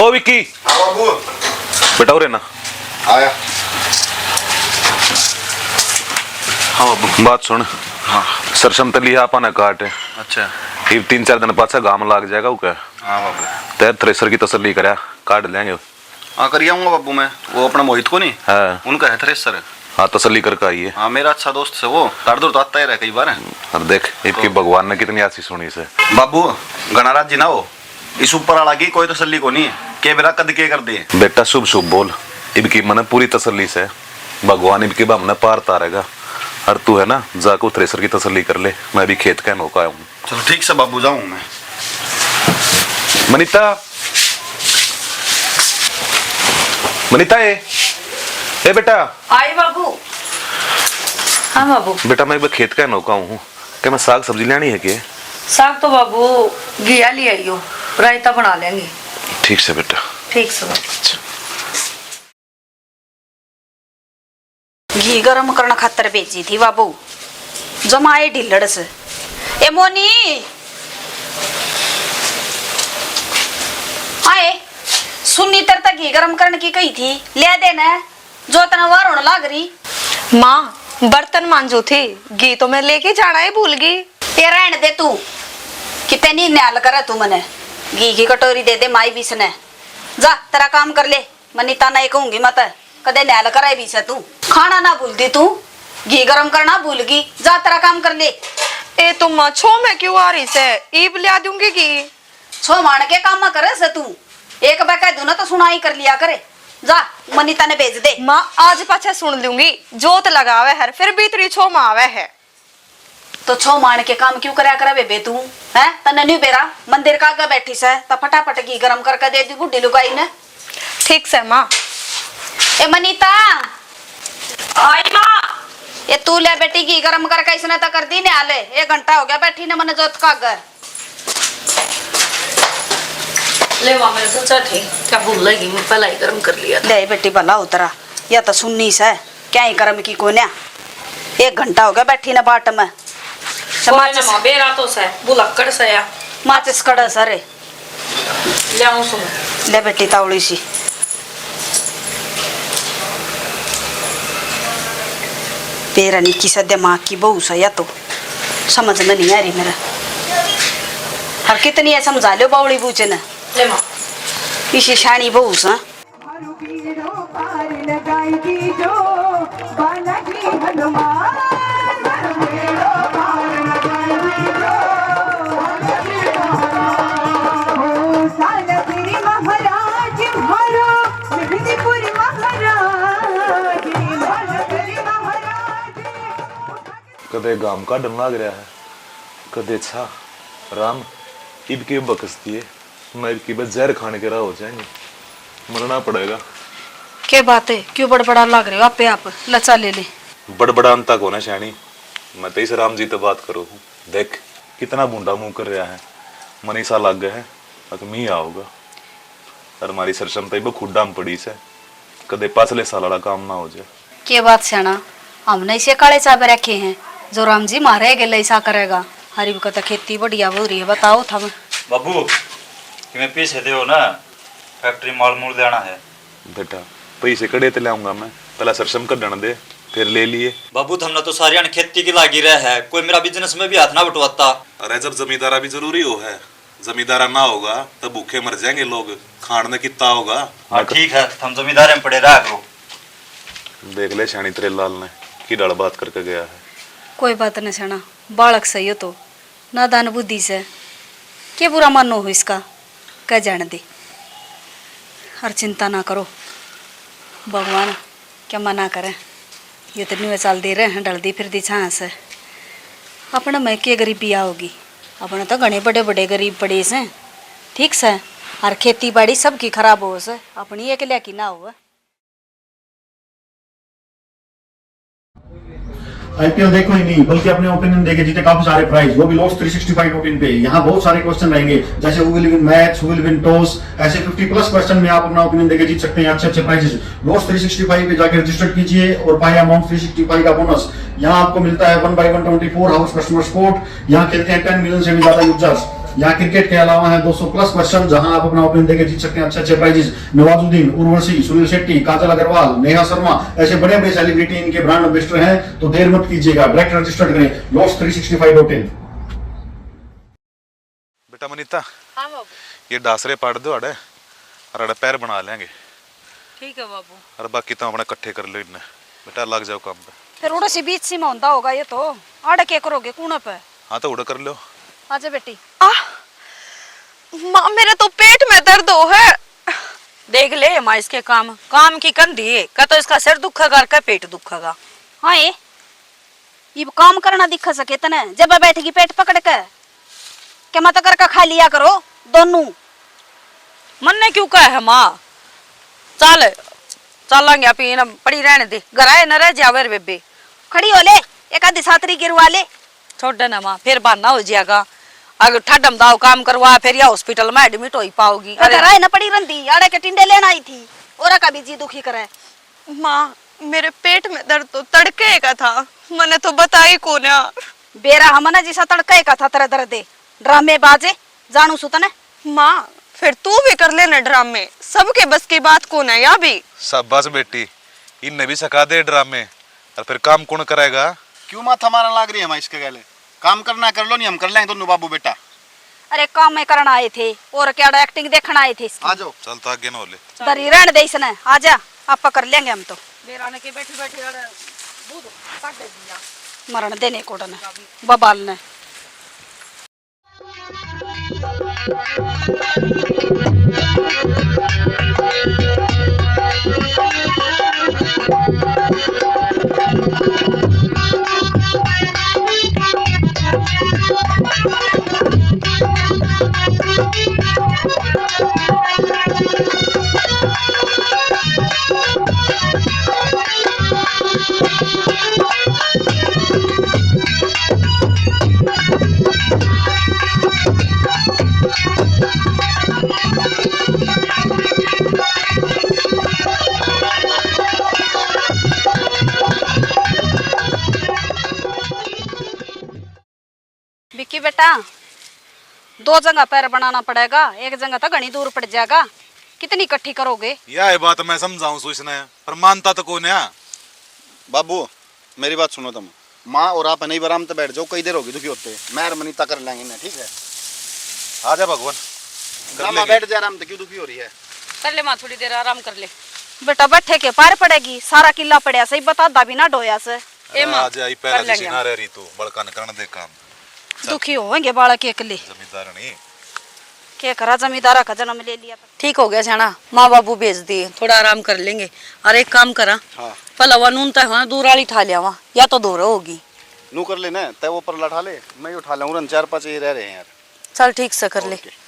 ओ विक्की। हाँ बाबू। बेटा और है ना आया। हाँ बाबू। बात सुन। हाँ। सरसम तली आपा ने काट है। अच्छा। ये 3-4 दिन पाछा गाम लाग जाएगा वो क्या। हाँ बाबू। तैर थ्रेसर की तसल्ली करा काट लेंगे। हाँ कर आऊंगा बाबू मैं। वो अपना मोहित को नहीं हाँ उनका है थ्रेसर। हाँ तसल्ली करके आइए। हाँ मेरा अच्छा दोस्त है वो। ताड़ तो आता ही रहा कई बार। और देख इसकी भगवान ने कितनी आसी सुनी से। बाबू गणाराज जी ना हो इस ऊपर वाला की कोई तसल्ली को नहीं के बेरा कद के कर दे। बेटा शुभ शुभ बोल। इनकी मन पूरी तसल्ली से भगवान इनकी बम ने पार तारेगा। और तू है ना जाको थ्रेसर की तसल्ली कर ले। मैं भी खेत का नौका हूँ। चलो ठीक से बाबू जाऊँ मैं। मनीता मनीता ए बेटा। आई बाबू। हाँ बाबू। बेटा मैं खेत का नौका हूँ। क्या मैं साग सब्जी लेनी है क्या। साग तो बाबू घिया ले आइयो रायता बना लेंगे। ठीक से बेटा। ठीक से बाबू। घी गरम करना खातर बेची थी बाबू जमाए ढिल्लड़ से। ए मोनी आए सुन्नी तर तक घी गरम करने की कही थी ले देना जो तना वार होने लग रही। माँ बर्तन मांजू थी घी तो मैं लेके जाना ही भूल गई। ये रहने दे तू कितनी न्याल करे तू मने घी की कटोरी दे दे माई बीस ने जा तेरा काम कर ले मनीता नहीं कहूंगी मत कदे न्याल करे बीस तू खाना ना भूल दी तू घी गरम करना भूल गई जा तेरा काम कर ले। ए तुम माँ छो मैं क्यों आ रही से ईब लिया दूंगी घी। छो मान के काम करे से तू एक बार कह दू ना तो सुनाई कर लिया करे जा मनीता ने भेज दे। माँ आज पाछे सुन लूंगी जोत लगावे है फिर भी तेरी छो माँ आवे है तो छो मान के काम क्यों करया करे बेबे तू है तने नहीं बेरा मंदिर का आगे बैठी से तो फटाफट घी गरम करके दे दी बुढ़ी लुगाई ने। ठीक से माँ। ए मनीता आई माँ ये तू ले बेटी घी गरम करके इसने तो कर दी ने आले 1 घंटा हो गया बैठी ने मने जोत का आगे ले माँ मेरे सोचा थी क्या भूल लगी मैं पहले ही गरम कर लिया था। ले बेटी भला उतरा या तो सुननी से क्या ही करम की कोन्या 1 घंटा हो गया बैठी ने बाट में माचिस माँ बेरा तो से बुलक्कड़ से या माचिस कड़ सरे ले आऊँ सुन ले बेटी तावड़ी सी पेरा निकी से दिमाग की बहू से या तो समझ में नहीं आ रही मेरा हर कितनी है समझा लो बावड़ी बूचे ने ले माँ इसी शानी बहू से कदे गाम का डर लग रहा है कदे अच्छा राम इब की बकसती है मैं की बस जहर खाने के रहा हो जाएंगे मरना पड़ेगा। क्या बात है क्यों बड़बड़ा लग रहे हो आपे आप लचा ले ले बड़बड़ा अंता को ना शानी मैं तेईस राम जी तो बात करो हूँ देख कितना बूंदा मुंह कर रहा है मनीषा लग गया है अब मी आओगा और हमारी सरसम तो खुड्डा में पड़ी से कदे पाछले साल काम ना हो जाए। क्या बात सियाना हमने इसे काले चाबे रखे हैं जो राम जी मारे गए ऐसा करेगा हरी को तो खेती बढ़िया हो रही है बताओ था बाबू तुम्हें पैसे दो ना फैक्ट्री माल मूल देना है। बेटा पैसे कड़े ते लाऊंगा मैं पहला सरसम कर डन दे फिर ले लिए। बाबू हमने तो सारी खेती की लागी रहा है कोई मेरा बिजनेस में भी हाथ ना बटवाता। अरे जब जमींदारा भी जरूरी हो है जमींदारा ना होगा तो भूखे मर जाएंगे लोग खाने कितना होगा। हाँ ठीक है हम जमींदार में पड़े रहा करो। देख ले शानी तेरे लाल ने की डल बात करके गया है। कोई बात नहीं सियाना बालक सही हो तो नादान बुद्धि से क्या बुरा मानो हो इसका कह जाने दे हर चिंता ना करो भगवान क्या मना करे ये तो नहीं चाल दे रहे हैं डलदी फिर दी छाँ से अपने मैं के गरीबी आओगी अपने तो घने बड़े बड़े गरीब पड़े से ठीक से हर खेती बाड़ी सबकी खराब हो से अपनी एक लिया की ना हो। आईपीएल देखो ही नहीं बल्कि अपने ओपिनियन देके जीते काफी सारे प्राइज वो भी लॉस 365 ओपिनियन पे। यहाँ बहुत सारे क्वेश्चन रहेंगे जैसे who will win match who will win toss ऐसे 50+ क्वेश्चन में आप अपना ओपिनियन देके जीत सकते हैं अच्छे अच्छे प्राइजेस। लॉस 365 पे जाकर रजिस्टर कीजिए और पाए अमाउंट 365 का बोनस। यहाँ आपको मिलता है 1/124 आवर्स कस्टमर सपोर्ट। यहाँ खेलते हैं 10 मिलियन से भी ज्यादा यूजर्स। यहाँ क्रिकेट के अलावा है 200 प्लस क्वेश्चन जहां आप अपना ओपिनियन देके जीत सकते हैं अच्छे अच्छे प्राइजेस। नवाजुद्दीन, उर्वशी, सुनील शेट्टी, काजल अग्रवाल, नेहा शर्मा, ऐसे बड़े बड़े सेलिब्रिटी इनके ब्रांड एम्बेसडर हैं। तो देर मत कीजिएगा, डायरेक्ट रजिस्टर करें lost365.in। बेटा मनीता, हाँ बाबू, ये डासरे पाड़ दो अड़े और अड़े पैर बना लेंगे, ठीक है बाबू। और बाकी तो अपने इकट्ठे कर लो इन्हें। बेटा लग जाओ काम पे। फिर उड़ा सी बीच सी में होता होगा ये तो। आड़े क्या करोगे कूड़ा पे? हाँ तो उड़ा कर लो। आजा बेटी। माँ मेरे तो पेट में दर्द हो है। देख ले माँ इसके काम की कंधी है का, तो इसका सिर दुखेगा का पेट दुखेगा। हाँ ये काम करना दिखा सके तने जब बैठेगी पेट पकड़ कर के मत कर का खा लिया करो दोनों। मन ने क्यों कहा है माँ? चलेंगे अभी ना, पड़ी रहने दे, घराए न रह जावे रे बेबे। खड़ी हो ले, एक आधी सातरी गिरवा ले। छोड़ देना माँ, फिर बहाना हो जाएगा। अगर ठडम दाव काम करवा फिर या हॉस्पिटल में एडमिट हो पाओगी। घराए न पड़ी रंदी, आड़े के टिंडे लेना आई थी और का भी जी दुखी करे। माँ मेरे पेट में दर्द तो तड़के का था, मैंने तो बताई को ना। बेरा हमना जैसा तड़के का था तेरे दर्दे ड्रामे बाजे जानू सुतने। माँ फिर तू भी कर लेना ड्रामे, सबके बस की बात को ना या भी। शाबाश बेटी, इनने भी सिखा दे ड्रामे, और फिर काम कौन करेगा? क्यों माथा मारने लग रही है मैं इसके गले? काम करना कर लो, नहीं हम कर लेंगे दोनों बाबू बेटा। अरे काम में करना आए थे और क्या एक्टिंग देखना आए थे इसकी। आ जाओ। चल तो आगे ना हो ले। दरी रहने दे इसने, आजा आप कर लेंगे हम तो। बेराने के बैठे बैठे दूध काट दे दिया। मरण देने कोटन बबाल ने। विक्की बेटा, दो जगह पैर बनाना पड़ेगा, एक जगह तो घनी दूर पड़ जाएगा। कितनी इकट्ठी करोगे? यह बात मैं समझाऊं सोचना है, पर मानता तो कौन है? बाबू मेरी बात सुनो तुम, माँ और आप नहीं आराम से बैठ जाओ, कई देर होगी दुखी होते। मैं और मनीता कर लेंगे ना, ठीक है? आजा भगवान कर माँ लेंगे। बैठ जा आराम से, क्यों दुखी हो रही है? कर ले माँ, थोड़ी देर आराम कर ले। बेटा बैठे के पार पड़ेगी, सारा किला पड़िया सही बता दाबी ना डोया से। ए माँ, आज आई कर पहला लेंगे जैसी ना रह रही तू, बड़का न करने दे काम। दुखी होंगे बालक अकेले। जमींदार नहीं क्या करा, जमींदारा का जन्म ले लिया। ठीक हो गया जाना, माँ बाबू भेज दिए, थोड़ा आराम कर लेंगे। और एक काम करा, हाँ पलवा नून तय वहाँ दूर वाली ठा लिया वहाँ, या तो दूर होगी। नू कर लेना, तय वो पर लठा ले, मैं उठा लूंगा। 4-5 ये रह रहे हैं यार। चल ठीक से कर ले। ओके।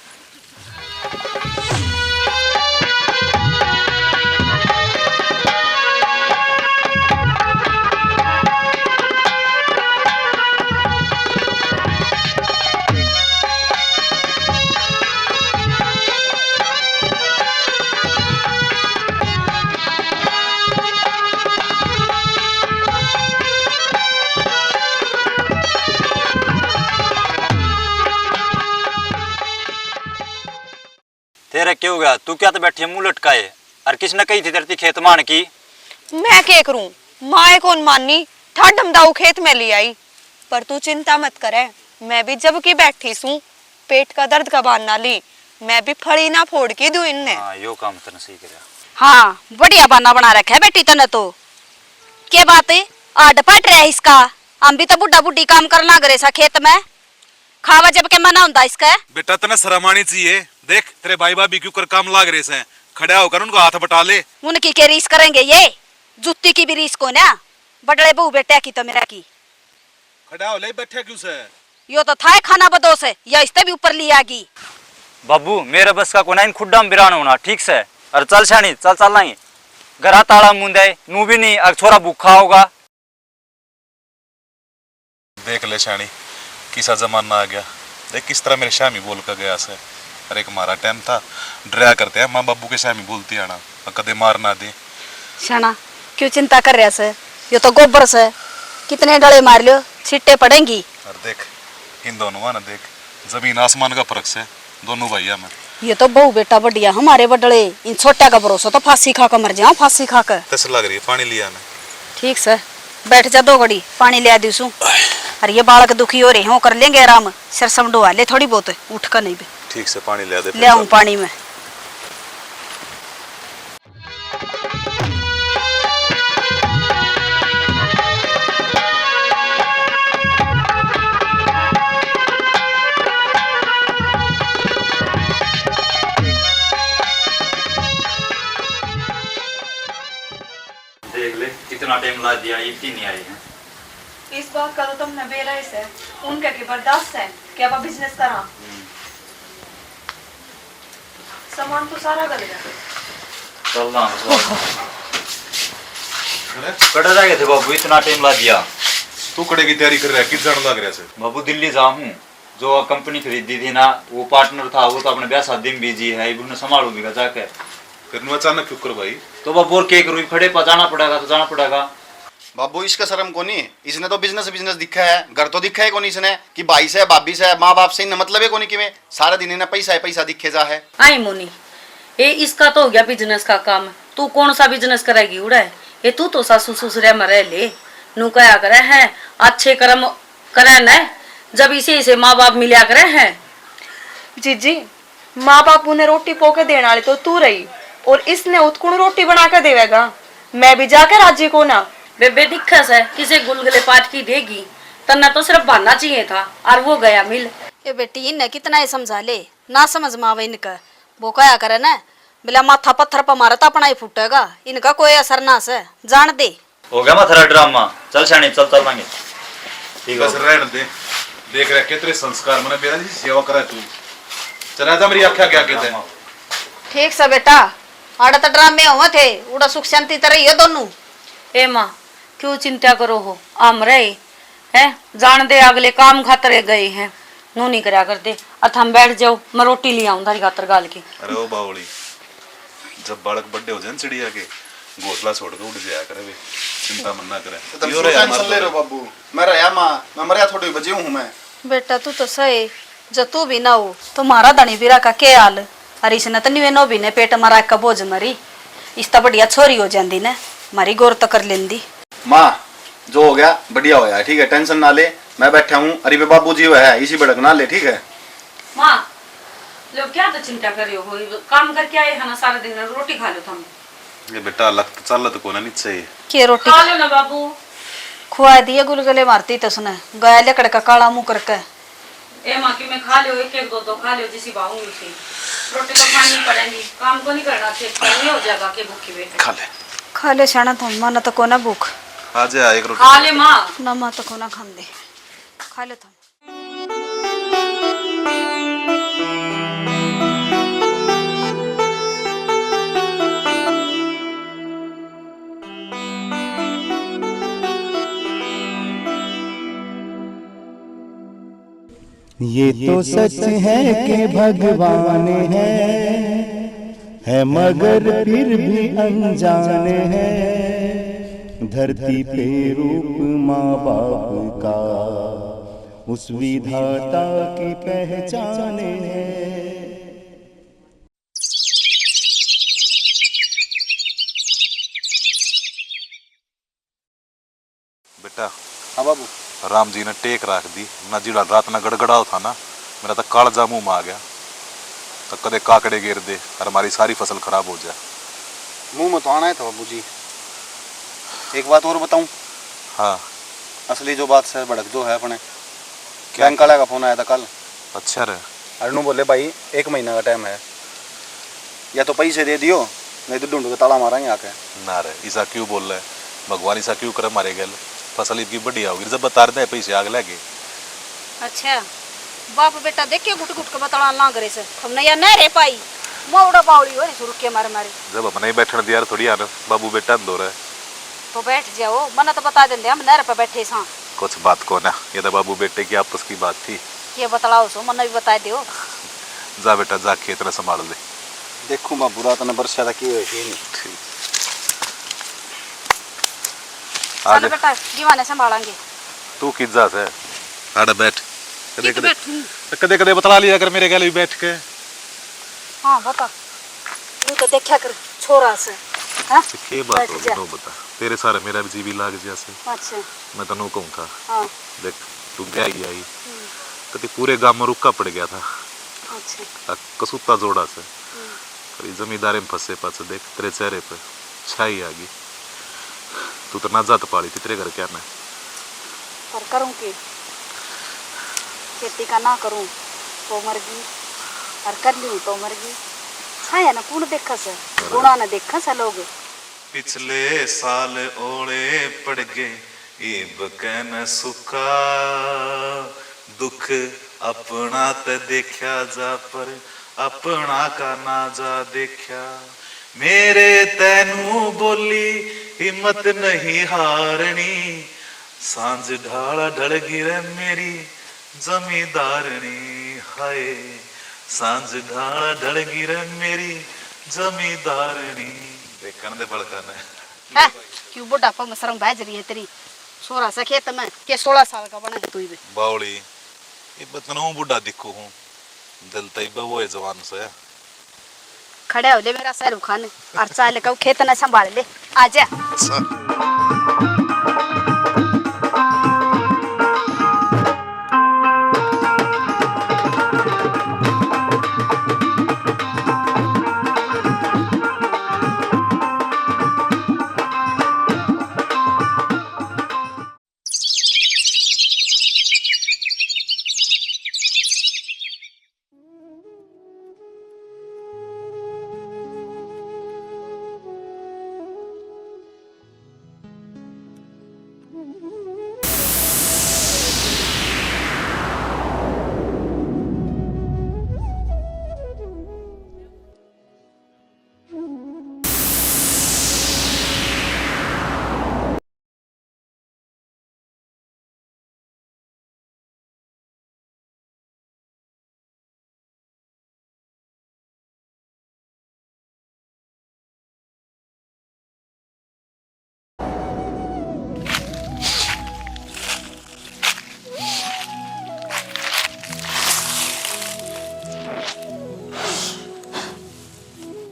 तेरा क्या हो गया? तू क्या तो बैठी है मुंह लटकाए? और किसने कही थी तेरी खेत मान की? मैं क्या करूं, माए कौन माननी, ठडम दाऊ खेत में ले आई। पर तू चिंता मत करे, मैं भी जब की बैठी सूं, पेट का दर्द का बहाना ली, मैं भी फड़ी ना फोड़ के दूं इनने। हाँ यो काम तने सही करया। हाँ बढ़िया बहाना बना रखा है बेटी तने तो। क्या बात है, आड पट रहा है इसका। हम भी तो बुढ़ा बुढ़ी काम करना करे सा खेत में, खावा जब के मना होता इसका। बेटा तने शर्म आनी चाहिए। देख तेरे भाई भाभी क्यों कर काम लाग रहे से, खड़ा होकर उनको हाथ बटा ले। उनकी क्या रीस करेंगे, ये जुत्ती की भी रीस को ना, बड़े बहू बेटा की तो मेरा की। खड़ा हो ले, बैठे क्यों से? यो तो था खाना बदोस है, या इससे भी ऊपर ली आगी। बाबू मेरे बस का कोना इन खुड्डा में बिरान होना, ठीक से? और चल शानी चल नहीं, घरा ताला मुंदे नू भी नहीं, अगर छोरा भूखा होगा। देख ले शानी, किसा जमाना आ गया। देख किस तरह मेरे शामी बोल कर गया से। अरे एक हमारा टाइम था, डरा करते हैं माँ बाबू के शामी बोलती आना, कदे मार ना दे। शाना क्यों चिंता कर रहा से, यो तो गोबर से कितने डले मार लो, छिट्टे पड़ेंगी। और देख इन दोनों ना, देख जमीन आसमान का फर्क से दोनों भैया में। ये तो बहु बेटा बढ़िया हमारे बडले, इन छोटा का भरोसा तो फांसी खा कर मर जाओ, फांसी खा कर। तस लग रही है, पानी लिया मैं। ठीक से बैठ जा, 2 घड़ी पानी ले दूसू। अरे ये बालक दुखी हो रहे हैं, कर लेंगे आराम, सिर समडवा ले थोड़ी बहुत, उठ कर नहीं भी। ठीक से पानी ले दे। ले आऊं पानी में। देख ले कितना टाइम ला दिया, इतनी नहीं आई है। इस बात का तो तुमने बेरहस है, उनके के बर्दाश्त है कि अब बिजनेस करा। सामान तो सारा गल गया। चल ना कड़ा जाएगा थे बाबू, इतना टाइम ला दिया। तू कड़े की तैयारी कर रहा है, किस जान लग रहा है? बाबू दिल्ली जा हूँ, जो कंपनी खरीदी थी ना, वो पार्टनर था, वो तो अपने ब्याह शादी में बिजी है, इन्हें संभालूंगी जाके। फिर अचानक क्यों कर भाई? तो बाबू और क्या करूँ, खड़े पर जाना पड़ेगा तो जाना पड़ेगा। बाबू इसका शर्म को नहीं, इसने तो बिजनेस दिखा है, घर तो दिखा है को नहीं इसने कि भाई से भाभी से माँ बाप से इन मतलब है को नहीं कि मैं सारा दिन इन्हें पैसा दिखे जा है। आई मोनी, ये इसका तो हो गया बिजनेस का काम। तू कौन सा बिजनेस करेगी उड़ा है? ये तू तो सासू ससुरे में रह ले, नू कया करे है अच्छे कर्म करे न, जब इसे माँ बाप मिला करे हैं। जीजी, माँ बाप उन्हें रोटी पोके देने वाली तो तू रही, और इसने उत्कुण रोटी बना कर देवेगा। मैं भी जाकर राजी को ना। बेबे दिक्कत है, किसे गुलगुले पाट की देगी, तना तो सिर्फ बहाना चाहिए था, और वो गया मिल। ये बेटी इन्हें कितना ही समझा ले, ना समझ मावे इनका। वो कया करे ना, बिला माथा पत्थर पर मारा तो अपना ही फूटेगा, इनका कोई असर ना से, जान दे। हो गया मथरा ड्रामा, चल शानी चल चल लांगे। ठीक है बस रहने दे, देख रहा है तेरे संस्कार मैंने मेरा जी सेवा करा तू। चला जा, मेरी आख्या क्या कहते हैं? ठीक से बेटा, आड़ा तो ड्रामे हुए थे, उड़ा सुख शांति तरह ही है दोनों। ए माँ क्यों चिंता करो हो, आम रहे हैं, जान दे अगले काम खातर गए हैं, नू नहीं करा करते। अथ हम बैठ जाओ, मैं रोटी ले आऊं थारी खातर गाल के। अरे ओ बावली, जब बालक बड़े हो जाए चिड़िया के, घोसला छोड़ के उड़ जाया करे वे, चिंता मन ना करे। तुम क्यों टेंशन ले रहे हो बाबू? मैं रहा माँ, मैं मरिया थोड़ी बजे हूँ मैं। बेटा तू तो सही, जब तू भी ना हो तुम्हारा धनी बीरा का क्या हाल? अरे इसने तो निवे भी ने पेट मारा का बोझ मरी, इस तो बढ़िया छोरी हो जाती ने, मारी गौर तो कर लेंदी। माँ जो हो गया बढ़िया हो गया, ठीक है, टेंशन ना ले, मैं बैठा हूँ। अरे वे बाबू जी है, इसी भड़क ना ले, ठीक है। माँ लोग क्या तो चिंता कर रहे हो, काम करके आए है ना सारा दिन, रोटी खा लो तुम। ये बेटा लग तो चल तो कोना नहीं चाहिए। के रोटी खा लो ना बाबू। खुआ दिए गुलगुले मारती तो उसने, गया लकड़ का काला मुंह करके। ए माँ की मैं खा लो, एक एक दो खा लो, जिसी बाहूंगी थी। रोटी तो खानी पड़ेगी, काम को नहीं करना चाहिए, नहीं हो जाएगा के भूखी बैठे। खा ले शाना, तो माना तो कोना भूख। आ जा एक रोटी खा ले माँ। ना माँ तो कोना खान दे, खा ले तुम। ये तो सच है कि भगवान है मगर फिर भी अनजान है। धरती पे रूप माँ बाप का उस विधाता की पहचान है। बेटा। हाँ बाबू। राम जी ने टेक रख दी ना, जीड़ा रात ना गड़गड़ाओ था ना, मेरा तो कालजा मुंह में आ गया। तो कदे काकड़े गिर दे और हमारी सारी फसल खराब हो जाए। मुंह में तो आना है था बाबू जी। एक बात और बताऊं? हाँ। असली जो बात से भड़क जो है अपने, बैंक वाला का फोन आया था कल। अच्छा रे। अरनू बोले भाई 1 महीना का टाइम है, या तो पैसे दे दियो नहीं तो ढूंढ के ताला मारेंगे आके। ना रे, ऐसा क्यों बोल रहे? भगवान ऐसा क्यों करे मारे गए? फसल इतनी बढ़िया होगी, जब बता रहे पैसे आग लगे। अच्छा बाप बेटा देख के घुट घुट के बतला लांग रे से हमने या न रे पाई मोड़ा बावली हो रे शुरू के मारे मारे। जब अपने ही बैठने दिया थोड़ी आना, बाबू बेटा दो रहे तो बैठ जाओ, मना तो बता देंगे हम नहर पे बैठे सा। कुछ बात को ना, ये तो बाबू बेटे की आपस की बात थी। ये बतलाओ सो मना भी बता दियो। जा बेटा जा, खेत में संभाल ले। देखूं बाबू रात ने बरसा की नहीं। चल बेटा दीवाने संभालेंगे। तू किस जा से? आड़ा बैठ। ठीक बैठूं। तो कदे कदे बतला लिया कर मेरे गले भी बैठ के। हाँ बता, तू तो देखा कर छोरा से। हाँ? के बात बैठ होगी जा। तो बता, तेरे सारे मेरा भी जीवी लाग जैसे। अच्छा मैं तनु कहूँ था, हाँ देख तू क्या आई तो ते पूरे गांव में रुका पड़ गया था। अच्छा कसूता जोड़ा से पर जमींदारे में फंसे पास देख तेरे चेहरे पे छाई आ गई। तू तो ना जात पाली थी, तेरे घर क्या ना और करूँ की खेती का ना करूँ तो मर गई, और कर लूँ तो मर गई। छाया ना कौन देखा से, गुणा ना देखा से लोग। पिछले साल ओले पड़ गए इब कहन सुखा, दुख अपना ते देखा जा पर अपना का ना जा देखा। मेरे तैनू बोली हिम्मत नहीं हारनी, सांझ ढाला ढल गिरे मेरी जमींदारनी। हाय सांझ ढाला ढल गिरे मेरी जमींदारनी। देखने दे बड़का ने है क्यों बुढ़ापा में शर्म बाज रही है तेरी। छोरा सा खेत में के 16 साल का बना है तू भी। बावली ये बतनो बुढ़ा दिखो हूँ, दिल तैबा वो है जवान से। खड़े हो ले मेरा शाहरुख खान, और चाल का खेत ना संभाल ले। आजा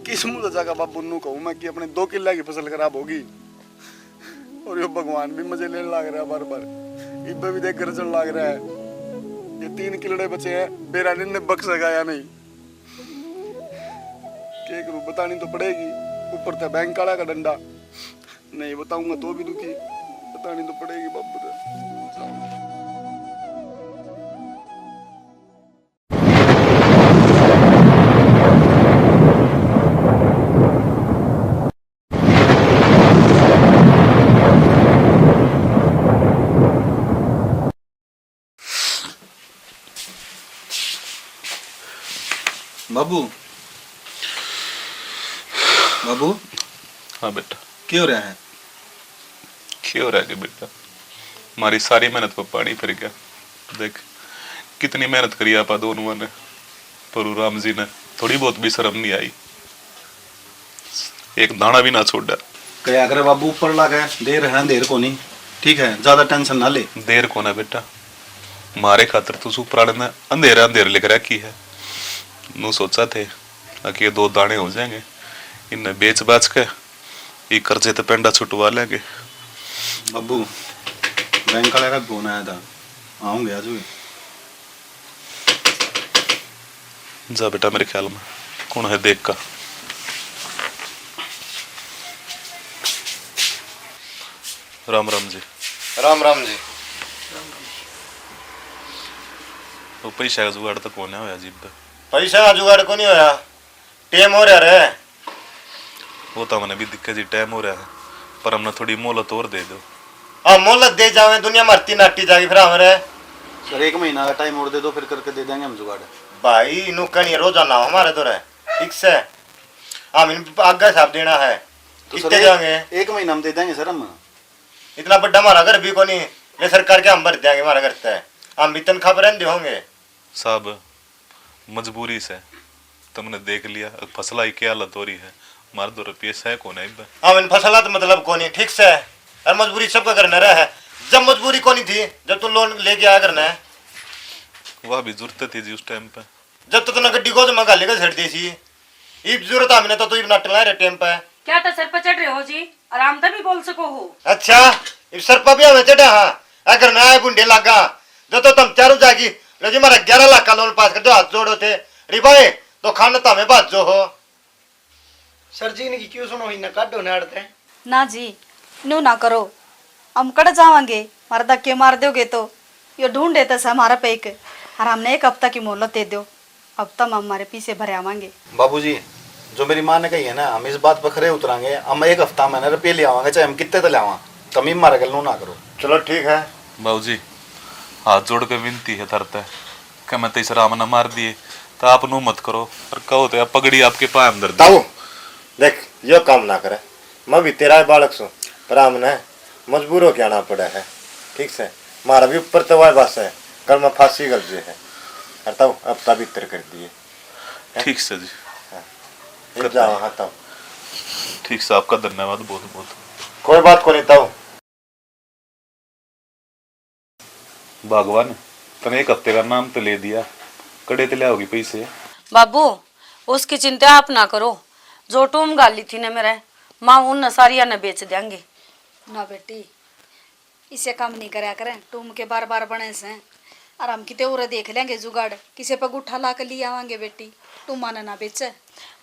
किस मुंह जाकर बाबू नू कहूँ मैं कि अपने 2 किल्ला की फसल खराब होगी, और ये भगवान भी मजे लेने लग रहा है बार बार। इब्बे भी देख घर चल लग रहा है। ये 3 किलड़े बचे हैं, बेरा ने बक सका या नहीं, क्या करूँ बतानी तो पड़ेगी। ऊपर था बैंक काला का डंडा, नहीं बताऊंगा तो भी दुखी, बतानी तो पड़ेगी बाबू तो। बाबू बाबू हाँ बेटा क्या हो रहा है? क्यों रह गए बेटा, हमारी सारी मेहनत पर पानी फिर गया। देख कितनी मेहनत करी आपा दोनों ने, पर राम जी ने थोड़ी बहुत भी शर्म नहीं आई, एक दाना भी ना छोड़ा। क्या करे बाबू, ऊपर ला गए, देर है देर को नहीं, ठीक है ज्यादा टेंशन ना ले। देर को ना बेटा, मारे खातर तो सुपराड़े ने अंधेरा अंधेर लिख रखी है। नू सोचा थे कि ये 2 दाने हो जाएंगे, इन्हें बेच बाच के ये कर्जे तो पेंडा छुटवा लेंगे। बाबू बैंक वाले का फोन आया था, आऊंगे आज भी। जा बेटा, मेरे ख्याल में कौन है देख का। राम राम जी। राम राम जी। वो पैसा का जुगाड़ तो कौन है होया जीब पे? पैसा का जुगाड़ को नहीं होया, टेम हो रहा रे। वो तो मैंने भी दिक्कत जी, टाइम हो रहा है, पर हमने थोड़ी मोहलत और दे दो। अब मोहलत दे जावे, दुनिया मरती नाटी जाएगी फिर हमारे। सर 1 महीना का टाइम और दे दो, फिर करके दे देंगे हम जुगाड़। भाई नुकनी रोजाना हमारे तो रहे, ठीक से हम इन आगे साहब देना है। तो कितने सर जाएंगे? 1 महीना हम दे देंगे सर। हम इतना बड़ा हमारा घर भी को नहीं, ले सरकार के हम भर देंगे, हमारा घर से हम भी तनख्वाह पर रहते होंगे। साहब मजबूरी से तुमने देख लिया फसला की क्या हालत हो रही है, हमारे 2 रुपये से कौन है। हम इन फसलात मतलब को नहीं, ठीक से और मजबूरी सबका करना रहा है। जब मजबूरी को नहीं थी, जब तू लोन लेके आया करना है। वह भी जरूरत थी जी उस टाइम पे। जब तक ना गड्डी को तो मैं गाली का छड़ दी सी इब जरूरत हमने तो इब नटला रे टाइम पे। क्या तो सर पर चढ़ रहे हो जी, आराम से भी बोल सको हो। अच्छा इब सर पर भी हमें चढ़ा हां अगर ना आए बुंडे लागा जो तो तुम चारों जागी लो जी मारा 11 लाख का लोन पास कर दो हाथ जोड़ो थे री भाई तो खाना तो हमें बात जो हो। सर जी ने क्यों सुनो ही ना काटो ना अड़ते ना जी, न्यू ना करो, हम कड़ जावांगे, मारा धक्के मार दोगे तो यो ढूंढ देता से हमारा पैक और हमने 1 हफ्ता की मोहलत दे दो, अब तक हम हमारे पीछे भरे आवांगे। बाबूजी जो मेरी माँ ने कही है ना हम इस बात पर खरे उतरांगे, हम 1 हफ्ता में रुपये ले आवांगे चाहे हम कितने तो ले आवा, कमी मारा गल ना करो। चलो ठीक है बाबूजी हाथ जोड़ के विनती है धरते कि मैं तेईस राम न मार दिए तो आप नो मत करो और कहो तो पगड़ी आपके पाए अंदर ताऊ देख यो काम ना करे मैं भी तेरा बालक सू पर हमने मजबूर हो के आना पड़ा है ठीक से मारा भी ऊपर तो वह बस है कल मैं फांसी गल जे है और तब अब तब इतर कर दिए। ठीक से जी, जाओ हाँ तब ठीक से, आपका धन्यवाद बहुत बहुत। कोई बात को नहीं ताऊ। भगवान तने 1 हफ्ते का नाम तो ले दिया, कड़े तो ले आओगी पैसे। बाबू उसकी चिंता आप ना करो, जो टूम गाली थी ना मेरे माँ उन सारिया न बेच देंगे। ना बेटी इसे काम नहीं कराया करें, तुम के बार बार बने से और हम कितने और देख लेंगे जुगाड़, किसे पर गुठा ला कर लिए आवांगे बेटी, तुम माना ना बेचे।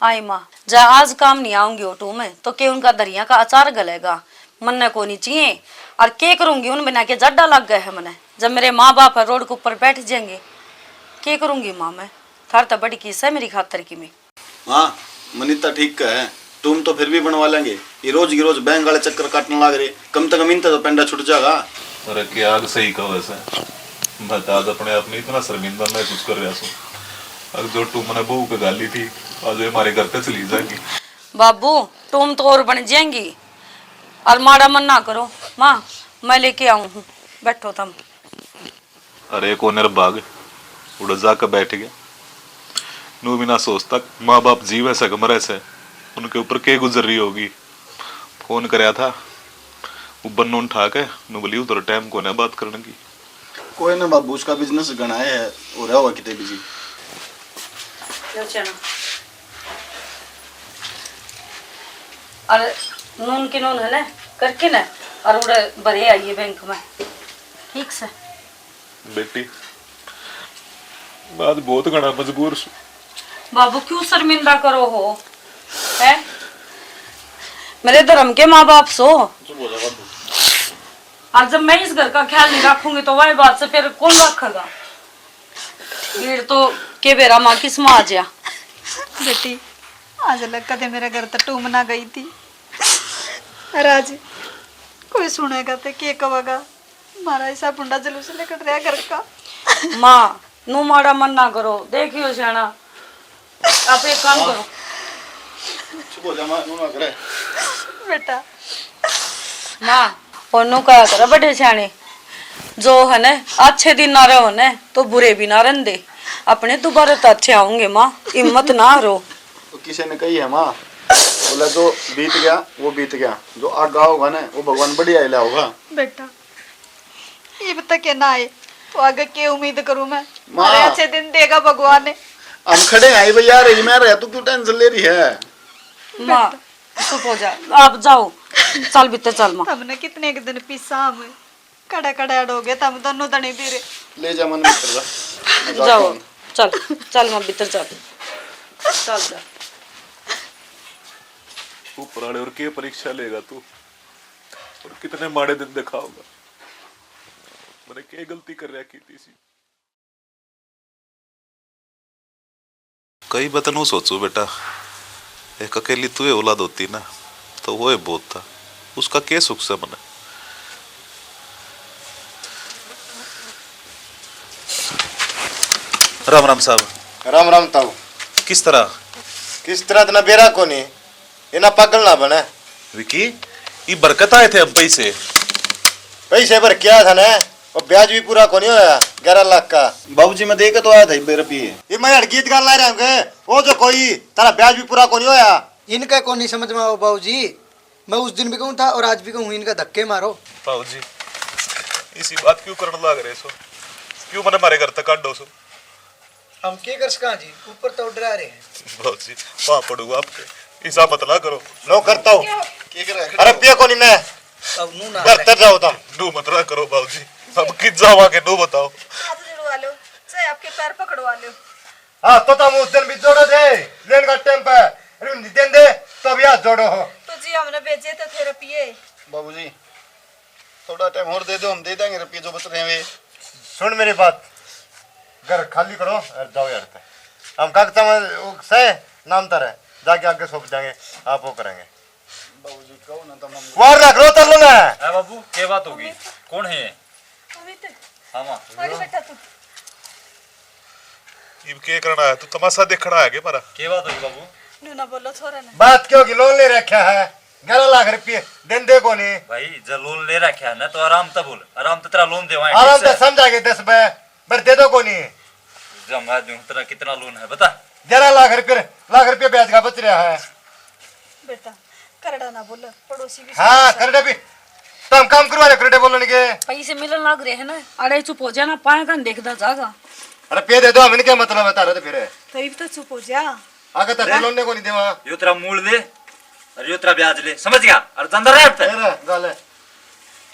आई माँ जा आज काम नहीं आऊंगी ऑटो में तो के उनका दरिया का अचार गलेगा, मन को नहीं चाहिए और के करूंगी उन बिना के जड्डा लग गए है मने, जब मेरे माँ बाप है रोड के ऊपर बैठ जाएंगे के करूंगी माँ मैं, थार तो बड़ी किस्सा है मेरी खातर की में। हाँ मनीता ठीक का है, तुम तो फिर भी बनवा लेंगे, ये रोज की रोज बैंक वाले चक्कर काटने लग रहे, कम से कम इनता तो पेंडा छुट जाएगा। अरे क्या सही कहो वैसे, मैं तो आज अपने आप में इतना शर्मिंदा महसूस कर रहा हूँ, जो तुम मैंने बहू पे गाली थी आज हमारे घर पे चली जाएगी। बाबू तुम तो और बन जाएंगी और माड़ा मन ना करो, माँ मैं लेके आऊँ हूँ, बैठो तुम। अरे कोनेर बाग उड़ जाकर बैठ गया, नू भी ना सोचता माँ बाप जीव ऐसा कमरे से उनके ऊपर के गुजर रही होगी। फोन कराया था वो बन्नू उठा के नू बोली उधर टाइम को ना बात करने की। कोई ना बाबू उसका बिजनेस गणाए है हो रहा होगा कितने बिजी। और नून की नून है ना करके ना और उड़े भरे आइए बैंक में ठीक से। बेटी बात बहुत घना मजबूर सु। बाबू क्यों शर्मिंदा करो हो है, मेरे धर्म के माँ बाप सो, और जब मैं इस घर का ख्याल नहीं रखूंगी तो वही बात से फिर कौन रखेगा। भीड़ तो के बेरा माँ किस माँ आ जा बेटी आज लग कदे मेरे घर तक टूम ना गई थी, और आज कोई सुनेगा तो के कहेगा मारा ऐसा पुंडा जलूस लेकर रहा घर का। माँ नू माड़ा मन ना करो, देखियो सियाना आप एक काम करो बेटा माँ और नु कहा करो बड़े सियाने जो है ना अच्छे दिन ना रहो ना तो बुरे भी ना रहने दे, अपने दोबारा तो अच्छे आऊंगे माँ, हिम्मत ना रो। तो किसी ने कही है माँ बोला जो बीत गया वो बीत गया, जो आगा होगा ना वो भगवान बढ़िया हिला होगा। बेटा ये बता के ना आए तो आगे के उम्मीद करूं मैं, माँ। अरे अच्छे दिन देगा भगवान ने। हम खड़े हैं भैया रही मैं रहा, तू क्यों टेंशन ले रही है। माँ चुप हो जा, आप जाओ चल भीतर चल माँ। हमने कितने के दिन पीसा हमें कड़ा कड़ा डोगे तब दोनों दनी दे रे। ले जा मन मित्र जाओ चल चल माँ भीतर चल चल जा। ऊपर वाले और के परीक्षा लेगा तू, और कितने माड़े दिन दिखाओगा, मैंने क्या गलती कर रहा की थी सी। कई बतनों सोचो बेटा, एक अकेली तुझे औलाद होती ना तो वो बहुत था, उसका क्या सुख से मने। राम राम साहब। राम राम ताऊ। किस तरह तना बेरा को नहीं ये ना पागल ना बने। विकी ये बरकत आए थे हम पैसे पैसे भर क्या था ना और ब्याज भी पूरा को नहीं होया 11 लाख का। बाबूजी मैं देख तो आया था रुपये, ये मैं गीत गान ला रहा हूँ वो जो कोई तारा ब्याज भी पूरा को नहीं होया। इनका कौन नहीं समझ में आओ बाबूजी, मैं उस दिन भी कहूँ था और आज भी कहूँ इनका धक्के मारो। बाबूजी इसी बात क्यों करने लग रहे सो, क्यों मैंने हमारे घर तक काट दो सो। हम के कर सका जी, ऊपर तो डरा रहे हैं। बाबूजी वहाँ पड़ूंगा आपके, ऐसा मत ना करो। नो करता हूँ। क्या कर रहा है? अरे पिया को नहीं मैं अब नू ना घर तर जाओ तुम। नू मत ना करो बाबूजी, अब किस जावा के नू बताओ। हाथ जुड़वा लो, चाहे आपके पैर पकड़वा लो। हाँ तो तुम उस दिन भी जोड़ो दे लेन का टाइम पे दिन दे तो अभी हाथ जोड़ो हो। तो जी हमने भेजे थे थेरेपी। बाबूजी थोड़ा टाइम और दे दो, हम दे देंगे रुपये जो बच रहे हैं वे। सुन मेरी बात, घर खाली करो और जाओ यार। हम कागजा में से नाम तर है, जाके आगे सौंप देंगे, आप वो करेंगे। बाबूजी कहो ना तुम हम वार रख लो तर लो ना। है बाबू क्या बात होगी? कौन है ये? हाँ माँ आगे बैठा तू। इब के करना है, तू तमाशा देखना है के मारा? क्या बात होगी बाबू? नू ना बोलो छोरा ने। बात क्यों की लोन ले रखा है 11 लाख रुपये दिन दे को नहीं। भाई जब लोन ले रखा है ना तो आराम तो बोल, आराम तो तेरा लोन देवाएं। आराम से समझाएंगे 10 पे पर दे दो को नहीं। जब मैं दूं तेरा कितना लोन है बता। 11 लाख रुपये ब्याज का बच रहा है। बेटा करड़ा ना बोलो, पड़ोसी भी हाँ करडे भी तो हम काम करवा रहे करडे बोलने के। पैसे मिलने लग रहे हैं ना, अरे चुप हो जाना, पाए का देखदा जागा। अरे पे दे दो, हमें क्या मतलब है तारा तो फिर तभी तो चुप हो जा। आगे तो लोन ने को नहीं देवा। यो तेरा मूल ले और यो तेरा ब्याज ले, समझ गया? और अंदर रह पे। गल है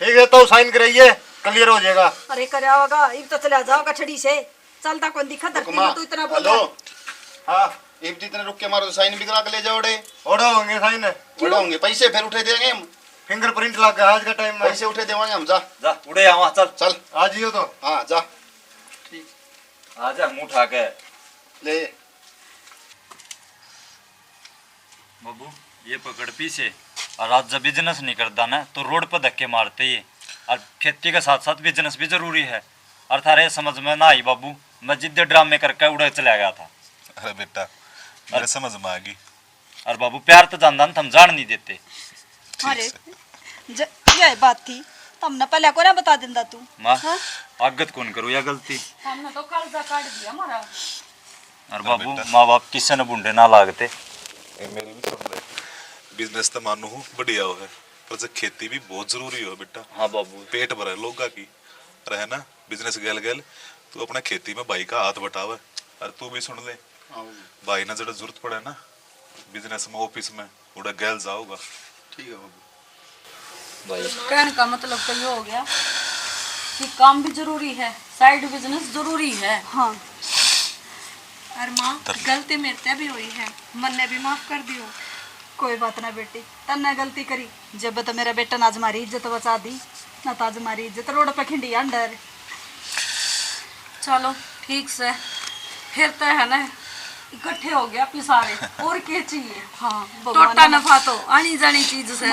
ठीक है तो साइन कराइए, क्लियर हो जाएगा। अरे करे होगा इब तो चला जाओगा छड़ी से, चलता कौन दिखा धरती में, तू इतना बोल रहा है। हेलो हाँ, एक जितने रुक के मारो तो साइन भी करा के ले जाओ। ओडो होंगे साइन, ओडो होंगे, पैसे फिर उठे देंगे हम। फिंगरप्रिंट लग गया आज का टाइम में। पैसे उठे देवांगे हम। जा जा उड़े यहाँ चल चल आज ही हो तो। हाँ जा आजा मुंह उठा के। ले बाबू ये पकड़ पीछे, और आज जब बिजनेस नहीं करता ना तो रोड पर धक्के मारते ही। और खेती के साथ साथ बिजनेस भी जरूरी है। और थारे समझ में ना आई बाबू, मैं जिद्दे ड्रामे करके उड़े चला गया था। अरे बेटा मेरे समझ में आ गई। और बाबू प्यार तो जानदा हम जान नहीं देते। अरे ये बात थी, तुमने पहले को ना बता देंदा तू। माँ आगत कौन करूँ या गलती? हमने तो कर्जा काट दिया हमारा। और बाबू माँ बाप किसी ने बुंडे ना लागते। ए, मेरी भी सुन ले, बिजनेस तो मानू हूँ बढ़िया हो है, पर जब खेती भी बहुत जरूरी हो बेटा। हाँ बाबू पेट भरा है लोगा की रहे ना, बिजनेस गल गल तू अपना खेती में भाई का हाथ बटावे। और तू भी सुन ले, भाई ना जरा जरूरत पड़े ना बिजनेस में ऑफिस में उड़ा गैल जाओगा। ठीक है बाबू। कहने का मतलब तो ये हो गया कि काम भी जरूरी है, साइड बिजनेस जरूरी है। हाँ और माँ गलती मेरे से भी हुई है, मन ने भी माफ कर दियो। कोई बात ना बेटी, तन्ने गलती करी जब तो मेरा बेटा आज हमारी इज्जत बचा दी ना, तो आज हमारी इज्जत रोड पे खिंडी अंडर। चलो ठीक से, फिर तो है ना इकट्ठे हो गया अपने सारे, और क्या चाहिए। हाँ टोटा नफा तो आनी जानी चीज से।